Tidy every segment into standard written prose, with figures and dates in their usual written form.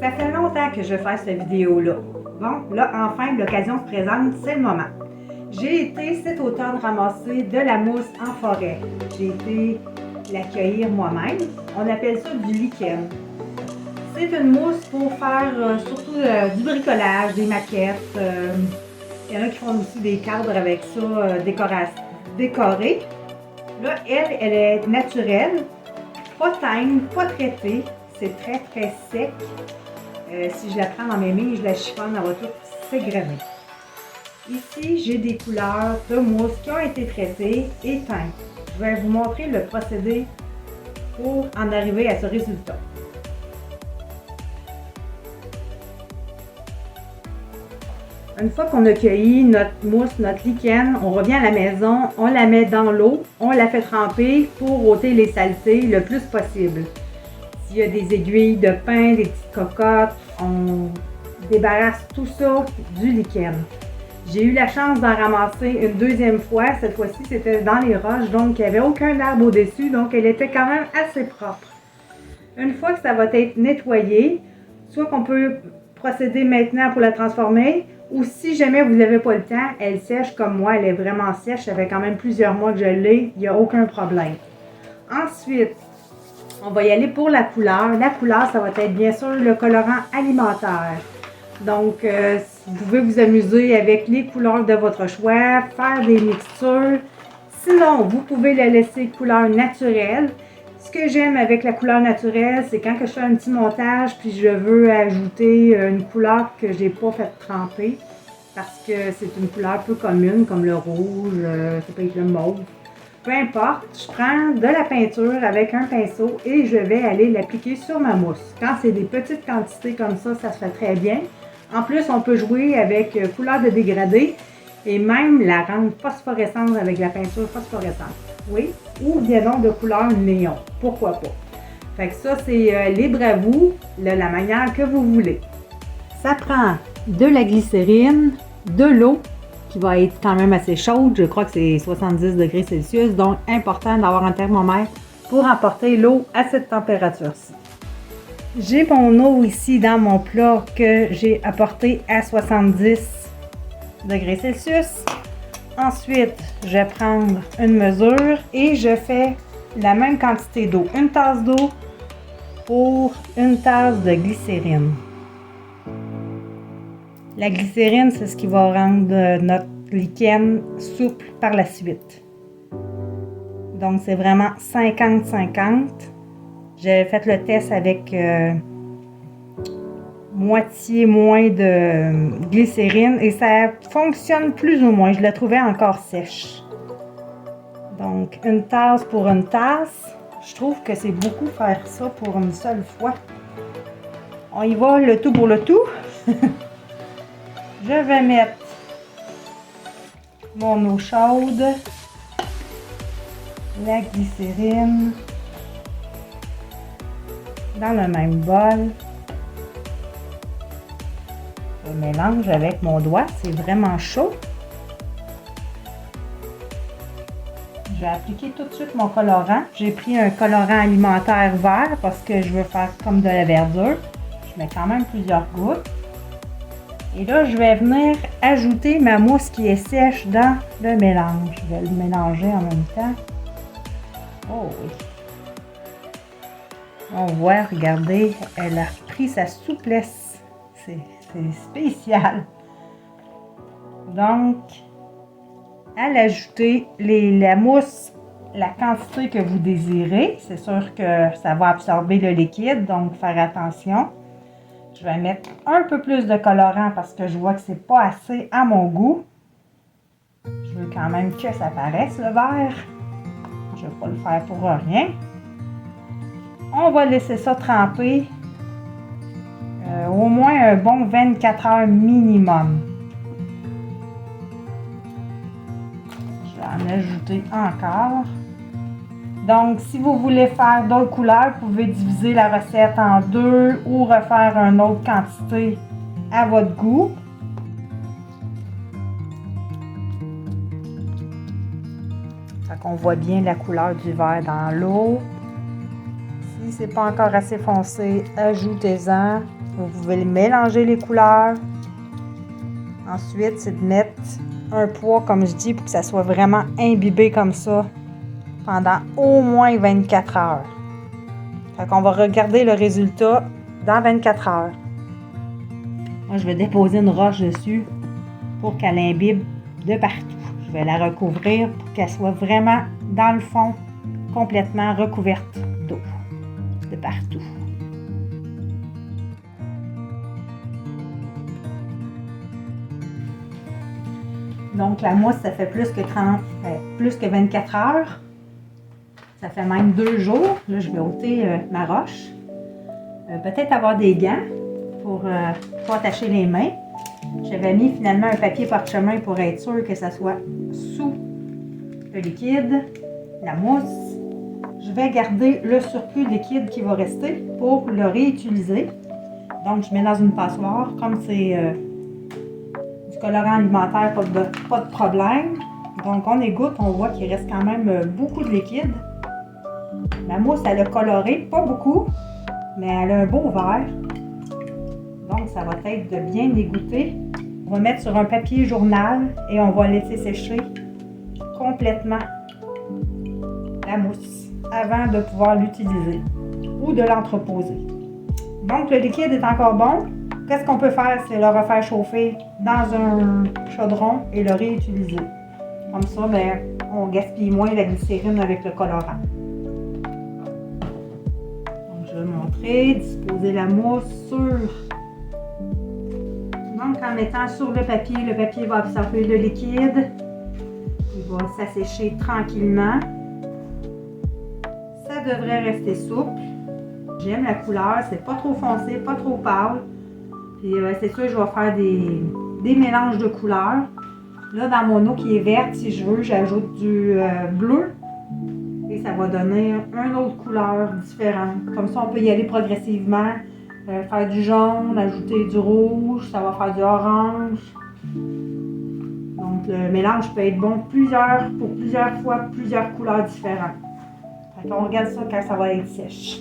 Ça fait longtemps que je fais cette vidéo-là. Bon, là, enfin, l'occasion se présente, c'est le moment. J'ai été cet automne ramasser de la mousse en forêt. J'ai été l'accueillir moi-même. On appelle ça du lichen. C'est une mousse pour faire surtout du bricolage, des maquettes. Il y en a qui font aussi des cadres avec ça, décorés. Là, elle est naturelle, pas teinte, pas traitée. C'est très, très sec. Si je la prends dans mes mains, je la chiffonne, elle va tout s'égrener. Ici, j'ai des couleurs de mousse qui ont été traitées et teintes. Je vais vous montrer le procédé pour en arriver à ce résultat. Une fois qu'on a cueilli notre mousse, notre lichen, on revient à la maison, on la met dans l'eau, on la fait tremper pour ôter les saletés le plus possible. S'il y a des aiguilles de pain, des petites cocottes, on débarrasse tout ça du lichen. J'ai eu la chance d'en ramasser une deuxième fois. Cette fois-ci, c'était dans les roches, donc il n'y avait aucun arbre au-dessus, donc elle était quand même assez propre. Une fois que ça va être nettoyé, soit qu'on peut procéder maintenant pour la transformer, ou si jamais vous n'avez pas le temps, elle sèche comme moi, elle est vraiment sèche, ça fait quand même plusieurs mois que je l'ai, il n'y a aucun problème. Ensuite, on va y aller pour la couleur. La couleur, ça va être bien sûr le colorant alimentaire. Donc, vous pouvez vous amuser avec les couleurs de votre choix, faire des mixtures. Sinon, vous pouvez la laisser couleur naturelle. Ce que j'aime avec la couleur naturelle, c'est quand je fais un petit montage puis je veux ajouter une couleur que j'ai pas fait tremper parce que c'est une couleur peu commune comme le rouge, ça peut être le mauve. Peu importe, je prends de la peinture avec un pinceau et je vais aller l'appliquer sur ma mousse. Quand c'est des petites quantités comme ça se fait très bien. En plus, on peut jouer avec couleur de dégradé et même la rendre phosphorescente avec la peinture phosphorescente. Oui, ou bien donc de couleur néon. Pourquoi pas? Fait que ça, c'est libre à vous, la manière que vous voulez. Ça prend de la glycérine, de l'eau, qui va être quand même assez chaude. Je crois que c'est 70 degrés Celsius, donc important d'avoir un thermomètre pour emporter l'eau à cette température-ci. J'ai mon eau ici dans mon plat que j'ai apporté à 70 degrés Celsius. Ensuite, je vais prendre une mesure et je fais la même quantité d'eau. Une tasse d'eau pour une tasse de glycérine. La glycérine, c'est ce qui va rendre notre lichen souple par la suite. Donc, c'est vraiment 50-50. J'ai fait le test avec moitié moins de glycérine et ça fonctionne plus ou moins. Je la trouvais encore sèche. Donc, une tasse pour une tasse. Je trouve que c'est beaucoup faire ça pour une seule fois. On y va le tout pour le tout. Je vais mettre mon eau chaude, la glycérine dans le même bol. Je mélange avec mon doigt, c'est vraiment chaud. Je vais appliquer tout de suite mon colorant. J'ai pris un colorant alimentaire vert parce que je veux faire comme de la verdure. Je mets quand même plusieurs gouttes. Et là, je vais venir ajouter ma mousse qui est sèche dans le mélange. Je vais le mélanger en même temps. Oh oui. On voit, regardez, elle a pris sa souplesse. C'est spécial. Donc, à l'ajouter, la mousse, la quantité que vous désirez. C'est sûr que ça va absorber le liquide, donc faire attention. Je vais mettre un peu plus de colorant parce que je vois que c'est pas assez à mon goût. Je veux quand même que ça paraisse le vert. Je ne vais pas le faire pour rien. On va laisser ça tremper au moins un bon 24 heures minimum. Je vais en ajouter encore. Donc, si vous voulez faire d'autres couleurs, vous pouvez diviser la recette en deux ou refaire une autre quantité à votre goût. Fait qu'on voit bien la couleur du vert dans l'eau. Si c'est pas encore assez foncé, ajoutez-en. Vous pouvez mélanger les couleurs. Ensuite, c'est de mettre un poids, comme je dis, pour que ça soit vraiment imbibé comme ça pendant au moins 24 heures. Fait qu'on va regarder le résultat dans 24 heures. Moi, je vais déposer une roche dessus pour qu'elle imbibe de partout. Je vais la recouvrir pour qu'elle soit vraiment dans le fond, complètement recouverte d'eau de partout. Donc, la mousse, ça fait plus que 24 heures. Ça fait même 2 jours. Là, je vais ôter ma roche. Peut-être avoir des gants pour pas attacher les mains. J'avais mis finalement un papier parchemin pour être sûr que ça soit sous le liquide, la mousse. Je vais garder le surplus liquide qui va rester pour le réutiliser. Donc, je mets dans une passoire. Comme c'est du colorant alimentaire, pas de problème. Donc, on égoutte, on voit qu'il reste quand même beaucoup de liquide. La mousse, elle a coloré, pas beaucoup, mais elle a un beau vert. Donc, ça va être de bien égoutter. On va mettre sur un papier journal et on va laisser sécher complètement la mousse avant de pouvoir l'utiliser ou de l'entreposer. Donc, le liquide est encore bon. Qu'est-ce qu'on peut faire? C'est le refaire chauffer dans un chaudron et le réutiliser. Comme ça, on gaspille moins la glycérine avec le colorant. Donc, je vais montrer, disposer la mousse sur. Donc, en mettant sur le papier va absorber le liquide. Il va s'assécher tranquillement. Ça devrait rester souple. J'aime la couleur, c'est pas trop foncé, pas trop pâle. Puis c'est sûr, je vais faire des mélanges de couleurs. Là, dans mon eau qui est verte, si je veux, j'ajoute du bleu. Et ça va donner une autre couleur différente. Comme ça, on peut y aller progressivement. Faire du jaune, ajouter du rouge, ça va faire du orange. Donc, le mélange peut être bon pour plusieurs fois, plusieurs couleurs différentes. Fait qu'on regarde ça quand ça va être sèche.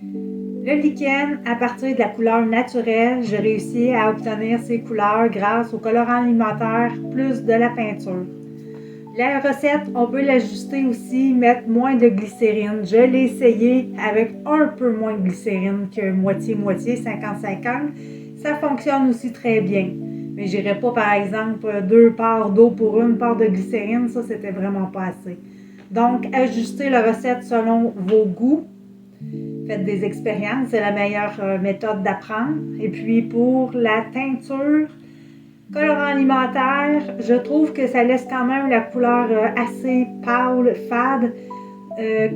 Le lichen, à partir de la couleur naturelle, j'ai réussi à obtenir ces couleurs grâce au colorant alimentaire plus de la peinture. La recette, on peut l'ajuster aussi, mettre moins de glycérine. Je l'ai essayé avec un peu moins de glycérine que moitié-moitié, 50-50. Ça fonctionne aussi très bien. Mais je n'irais pas, par exemple, 2 parts d'eau pour 1 part de glycérine. Ça, c'était vraiment pas assez. Donc, ajustez la recette selon vos goûts. Faites des expériences, c'est la meilleure méthode d'apprendre. Et puis, pour la teinture, colorant alimentaire, je trouve que ça laisse quand même la couleur assez pâle, fade.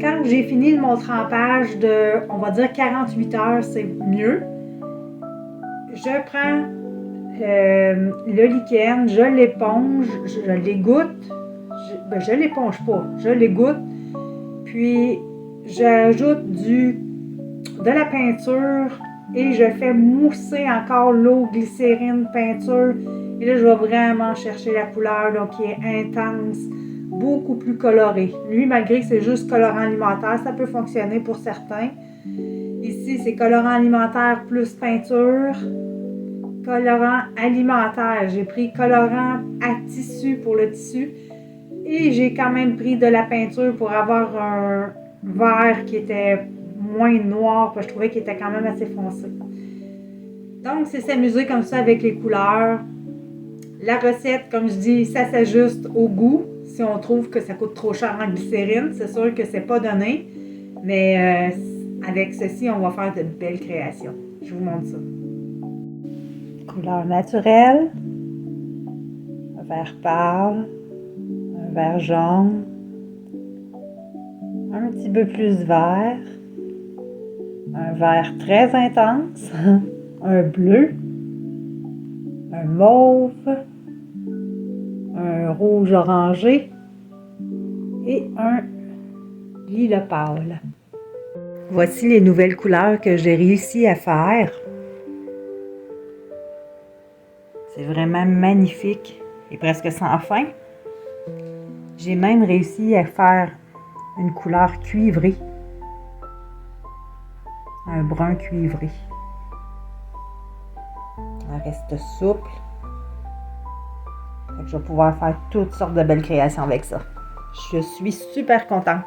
Quand j'ai fini mon trempage de, on va dire 48 heures, c'est mieux. Je prends le lichen, je l'éponge, je l'égoutte. Je l'éponge pas, je l'égoutte. Puis, j'ajoute de la peinture et je fais mousser encore l'eau, glycérine, peinture. Et là, je vais vraiment chercher la couleur, donc qui est intense, beaucoup plus colorée. Lui, malgré que c'est juste colorant alimentaire, ça peut fonctionner pour certains. Ici, c'est colorant alimentaire plus peinture. Colorant alimentaire, j'ai pris colorant à tissu pour le tissu. Et j'ai quand même pris de la peinture pour avoir un vert qui était moins noir, parce que je trouvais qu'il était quand même assez foncé. Donc, c'est s'amuser comme ça avec les couleurs. La recette, comme je dis, ça s'ajuste au goût. Si on trouve que ça coûte trop cher en glycérine, c'est sûr que c'est pas donné. Mais avec ceci, on va faire de belles créations. Je vous montre ça. Couleur naturelle. Un vert pâle. Un vert jaune. Un petit peu plus vert. Un vert très intense. Un bleu. Un mauve. Un rouge orangé et un lilas pâle. Voici les nouvelles couleurs que j'ai réussi à faire. C'est vraiment magnifique et presque sans fin. J'ai même réussi à faire une couleur cuivrée. un brun cuivré. Elle reste souple. Fait que je vais pouvoir faire toutes sortes de belles créations avec ça. Je suis super contente.